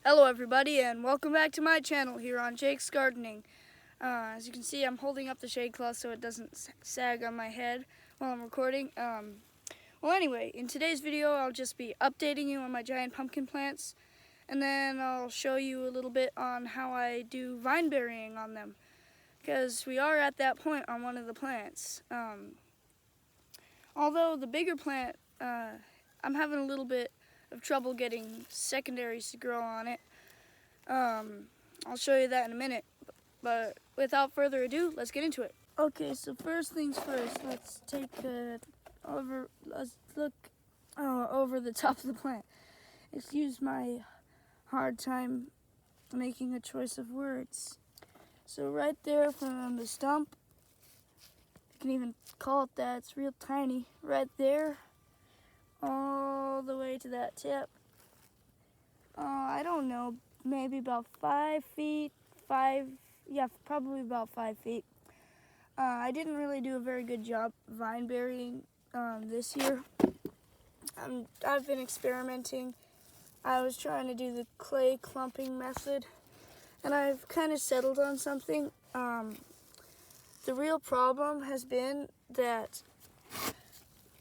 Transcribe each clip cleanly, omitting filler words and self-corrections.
Hello everybody and welcome back to my channel here on Jake's Gardening. As you can see, I'm holding up the shade cloth so it doesn't sag on my head while I'm recording. Well anyway, in today's video I'll just be updating you on my giant pumpkin plants, and then I'll show you a little bit on how I do vine burying on them, because we are at that point on one of the plants. Although the bigger plant, I'm having a little bit of trouble getting secondaries to grow on it. I'll show you that in a minute, but without further ado, let's get into it. Okay, so first things first, let's look over the top of the plant. Excuse my hard time making a choice of words. So right there from the stump, you can even call it that, it's real tiny, right there, all the way to that tip. I don't know, maybe about 5 feet, probably about 5 feet. I didn't really do a very good job vine burying this year. I've been experimenting. I was trying to do the clay clumping method, and I've kind of settled on something. The real problem has been that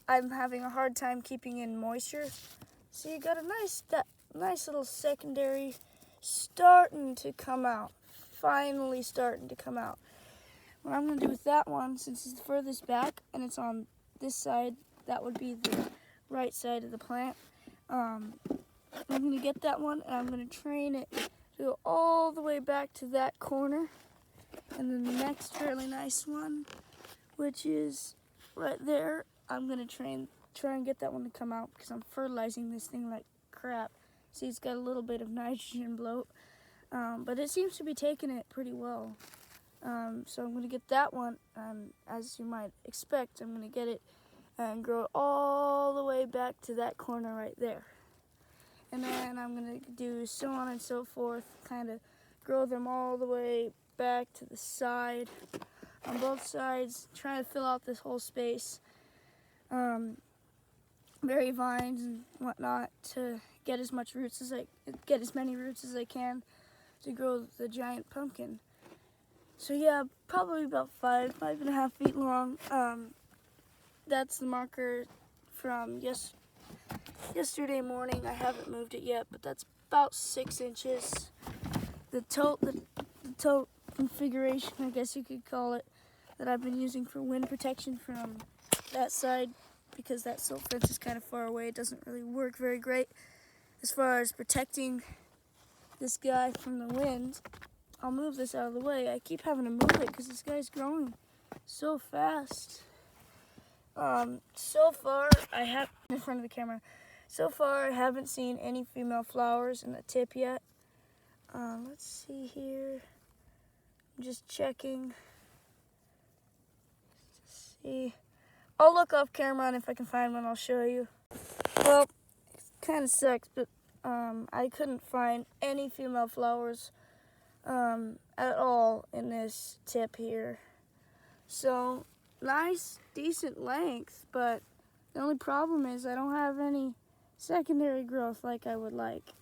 I'm having a hard time keeping in moisture. So you got a nice little secondary starting to come out. Finally starting to come out. What I'm going to do with that one, since it's the furthest back and it's on this side, that would be the right side of the plant. I'm going to get that one and I'm going to train it to go all the way back to that corner. And then the next fairly nice one, which is right there, I'm going to try and get that one to come out, because I'm fertilizing this thing like crap. See, it's got a little bit of nitrogen bloat, but it seems to be taking it pretty well. So I'm going to get that one, as you might expect, I'm going to get it and grow it all the way back to that corner right there. And then I'm going to do so on and so forth, kind of grow them all the way back to the side, on both sides, trying to fill out this whole space. Berry vines and whatnot to get as many roots as I can to grow the giant pumpkin. So yeah, probably about 5.5 feet long. That's the marker from yesterday morning. I haven't moved it yet, but that's about 6 inches. The tote configuration, I guess you could call it, that I've been using for wind protection from that side, because that silt fence is kind of far away. It doesn't really work very great as far as protecting this guy from the wind. I'll move this out of the way. I keep having to move it because this guy's growing so fast. So far, in front of the camera, so far I haven't seen any female flowers in the tip yet. Let's see here. I'm just checking. Let's see. I'll look off camera, and if I can find one, I'll show you. Well, it kind of sucks, but I couldn't find any female flowers at all in this tip here. So, nice, decent length, but the only problem is I don't have any secondary growth like I would like.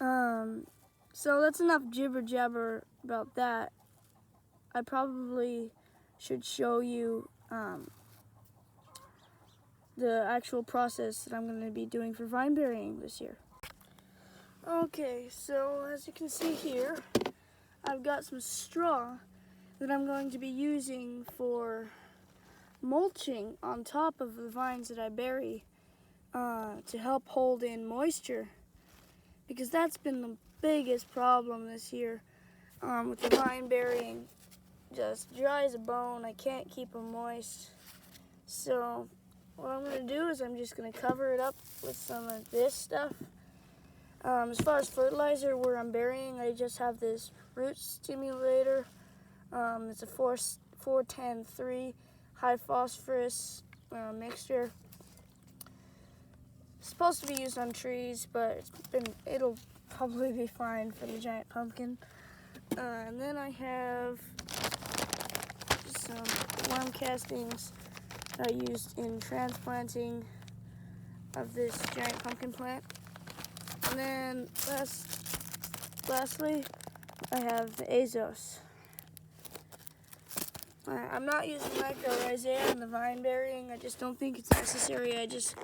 So that's enough jibber jabber about that. I probably should show you the actual process that I'm going to be doing for vine burying this year. Okay, so as you can see here, I've got some straw that I'm going to be using for mulching on top of the vines that I bury to help hold in moisture, because that's been the biggest problem this year with the vine burying. Just dry as a bone. I can't keep them moist. So what I'm going to do is I'm just going to cover it up with some of this stuff. As far as fertilizer, where I'm burying, I just have this root stimulator. It's a 4-10-3 high phosphorus mixture. It's supposed to be used on trees, but it'll probably be fine for the giant pumpkin. And then I have some worm castings I used in transplanting of this giant pumpkin plant. And then last lastly, I have the Azos. I'm not using mycorrhizae in the vine burying. I just don't think it's necessary. I just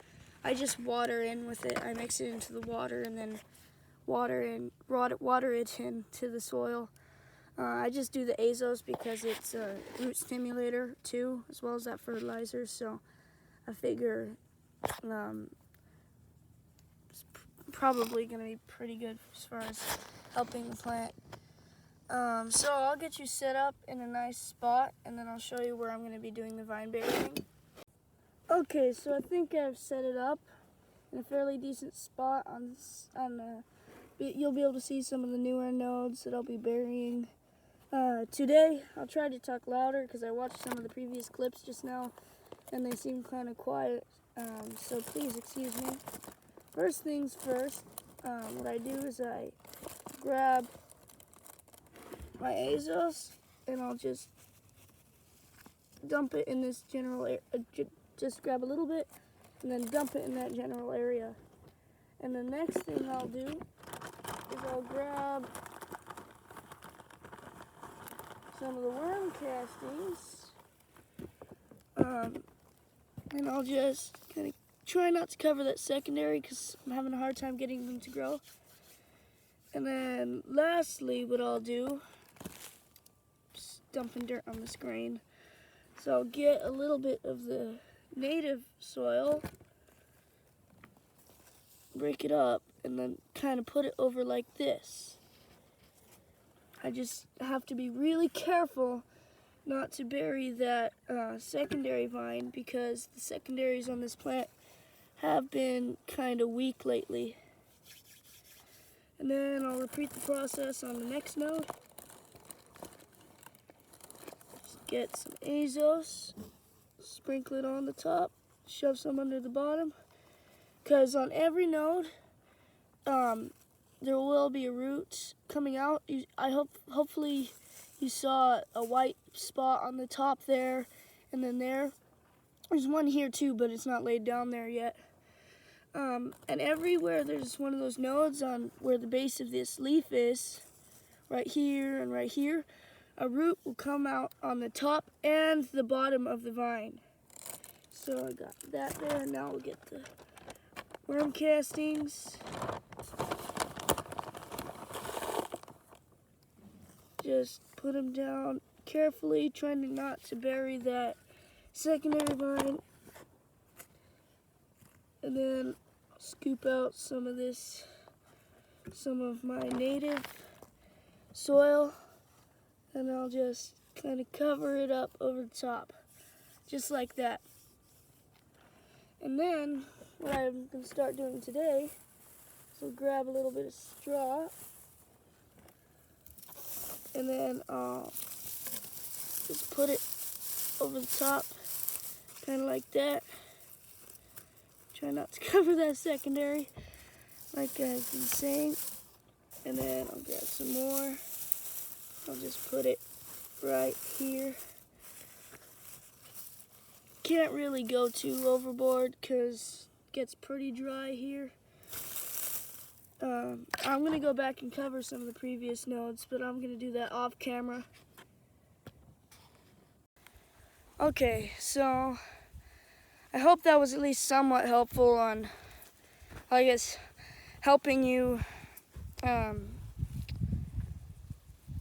water in with it. I mix it into the water and then water it into the soil. I just do the Azos because it's a root stimulator too, as well as that fertilizer. So I figure it's probably going to be pretty good as far as helping the plant. So I'll get you set up in a nice spot, and then I'll show you where I'm going to be doing the vine burying. Okay, so I think I've set it up in a fairly decent spot you'll be able to see some of the newer nodes that I'll be burying. Today, I'll try to talk louder because I watched some of the previous clips just now, and they seem kind of quiet, so please excuse me. First things first, what I do is I grab my Azos, and I'll just dump it in this general area. Just grab a little bit, and then dump it in that general area. And the next thing I'll do is I'll grab some of the worm castings, and I'll just kind of try not to cover that secondary because I'm having a hard time getting them to grow. And then lastly, what I'll do, just dumping dirt on this grain. So I'll get a little bit of the native soil, break it up, and then kind of put it over like this. I just have to be really careful not to bury that secondary vine because the secondaries on this plant have been kind of weak lately. And then I'll repeat the process on the next node. Just get some Azos, sprinkle it on the top, shove some under the bottom. Because on every node, there will be a root coming out. Hopefully you saw a white spot on the top there, and then there's one here too, but it's not laid down there yet. And everywhere there's one of those nodes on where the base of this leaf is, right here and right here, a root will come out on the top and the bottom of the vine. So I got that there, and now we'll get the worm castings. Just put them down carefully, trying not to bury that secondary vine. And then I'll scoop out some of my native soil, and I'll just kind of cover it up over the top, just like that. And then what I'm going to start doing today is I'll grab a little bit of straw, and then I'll just put it over the top, kind of like that. Try not to cover that secondary, like I've been saying. And then I'll grab some more. I'll just put it right here. Can't really go too overboard because it gets pretty dry here. I'm going to go back and cover some of the previous nodes, but I'm going to do that off camera. Okay, so I hope that was at least somewhat helpful on, I guess, helping you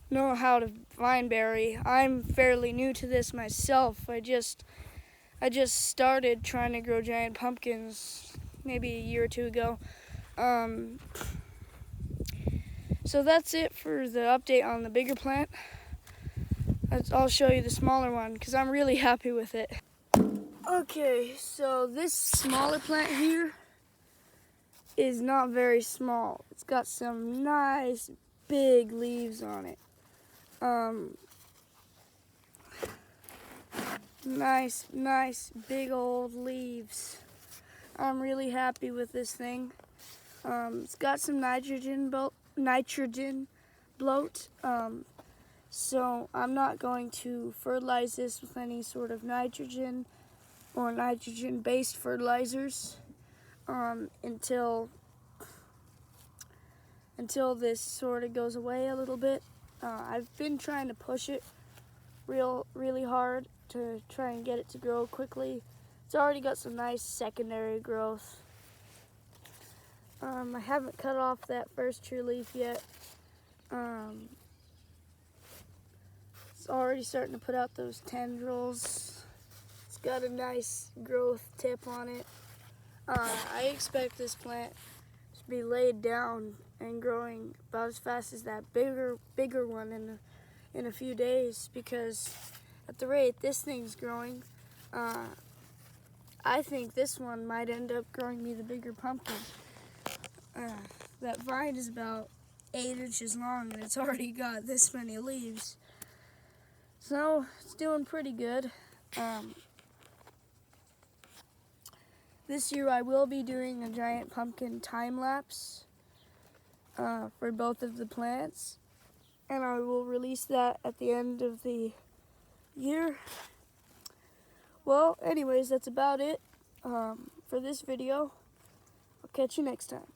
know how to vine bury. I'm fairly new to this myself. I just started trying to grow giant pumpkins maybe a year or two ago. So that's it for the update on the bigger plant. I'll show you the smaller one because I'm really happy with it. Okay, so this smaller plant here is not very small. It's got some nice big leaves on it. Nice big old leaves. I'm really happy with this thing. It's got some nitrogen bloat. So I'm not going to fertilize this with any sort of nitrogen or nitrogen-based fertilizers until until this sort of goes away a little bit. I've been trying to push it really hard to try and get it to grow quickly. It's already got some nice secondary growth. I haven't cut off that first true leaf yet. It's already starting to put out those tendrils. It's got a nice growth tip on it. I expect this plant to be laid down and growing about as fast as that bigger one in a few days, because at the rate this thing's growing, I think this one might end up growing me the bigger pumpkin. That vine is about 8 inches long and it's already got this many leaves. So it's doing pretty good. This year I will be doing a giant pumpkin time lapse for both of the plants, and I will release that at the end of the year. Well, anyways, that's about it for this video. I'll catch you next time.